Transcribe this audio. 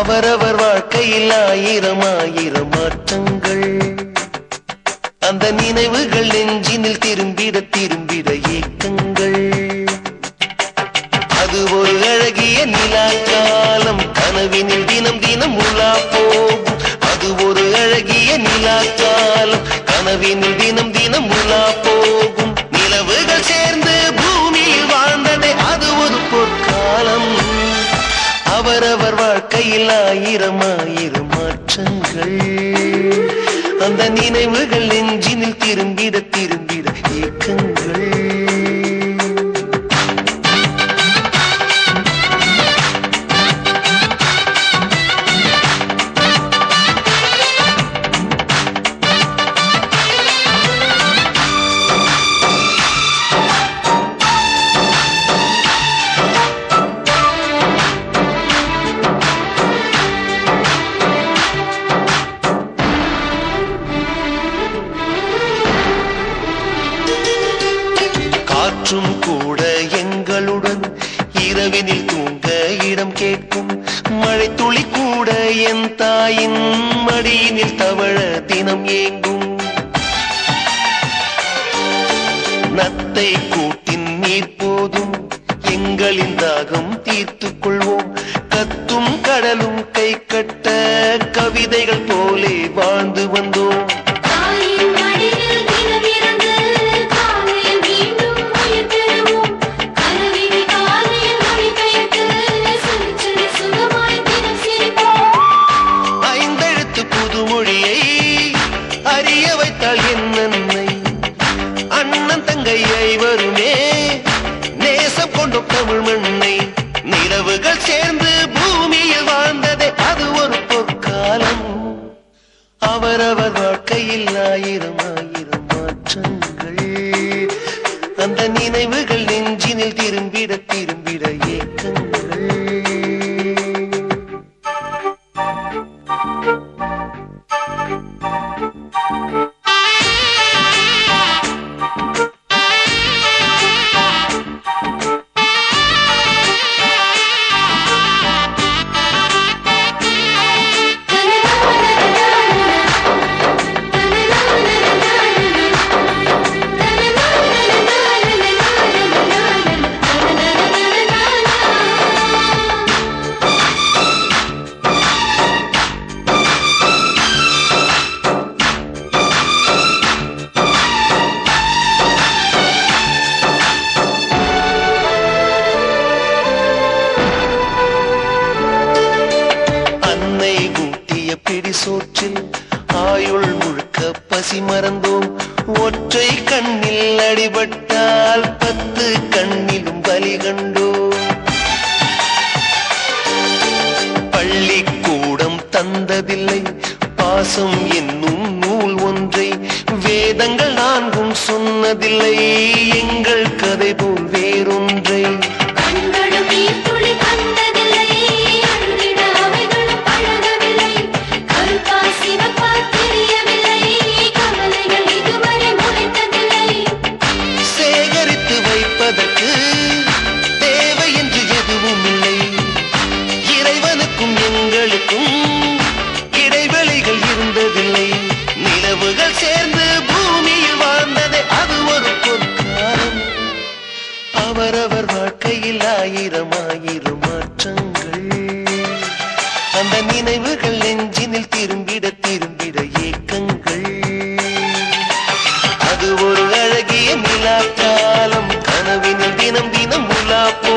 அவரவர் வாழ்க்கையில் ஆயிரம் ஆயிரம் மாற்றங்கள். அந்த நினைவுகள் நெஞ்சினில் திரும்பிட திரும்பிட ஏக்கங்கள். அது ஒரு அழகிய நிலாக்காலம், கனவினில் தினம் தினம் உலா போகும். அது ஒரு அழகிய நிலாக்காலம், கனவினில் தினம் தினம் உலா போகும். நிலவுகள் சேர்ந்து பூமியில் வாழ்ந்ததே அது ஒரு பொற்காலம். அவரவர் வாழ்க்கையில் ஆயிரம் ஆயிரம் மாற்றங்கள். அந்த நினைவுகள் நெஞ்சினில் திரும்பிட திரும்பிட ஏக்கங்கள். காற்றும் கூட எங்களுடன் இரவினில் தூங்க இடம் கேட்கும். மழை துளி கூட என் தாயின் மடியினில் தவழ தினம் ஏங்கும். நத்தை கூட்டின் நீர் போதும், எங்களின் தாகம் தீர்த்துக் கொள்வோம். கத்தும் கடலும் கை கட்ட கவிதைகள் போலே வாழ்ந்து வந்தோம். புதுமொழியை அறிய வைத்தால் என் நன்மை. அண்ணன் தங்கை ஐவருமே நேசம் கொண்ட தமிழ் மண்ணை. நிலவுகள் சேர்ந்து பூமியில் வாழ்ந்ததே அது ஒரு பொற்காலம். அவரவர் வாழ்க்கையில் ஆயிரம் ஆயிரம் மாற்றங்கள். அந்த நினைவுகள் நெஞ்சினில் திரும்பிட திரும்பிட ஏக்கங்கள். சோற்றில் ஆயுள் முழுக்க பசி மறந்தோம். ஒற்றை கண்ணில் அடிபட்டால் 10 கண்ணிலும் பலி கண்டோம். பள்ளிக்கூடம் தந்ததில்லை பாசம் என்னும் நூல் ஒன்றை. வேதங்கள் 4 சொன்னதில்லை எங்கள் கதை போல் வேறொன்றை. சேகரித்து வைப்பதற்கு தேவை என்று எதுவும் இல்லை. இறைவனுக்கும் எங்களுக்கும் இடைவெளிகள் இருந்ததில்லை. நிலவுகள் சேர்ந்து பூமியில் வாழ்ந்ததே அது ஒரு பொற்காலம். அவரவர் வாழ்க்கையில் ஆயிரம் ஆயிரம் மாற்றங்கள். அந்த நினைவுகள் நெஞ்சினில் திரும்பிட திரும்பிட ஏக்கங்கள். அது ஒரு அழகிய நிலாக்காலம், கனவினில் தினம் தினம் உலா போ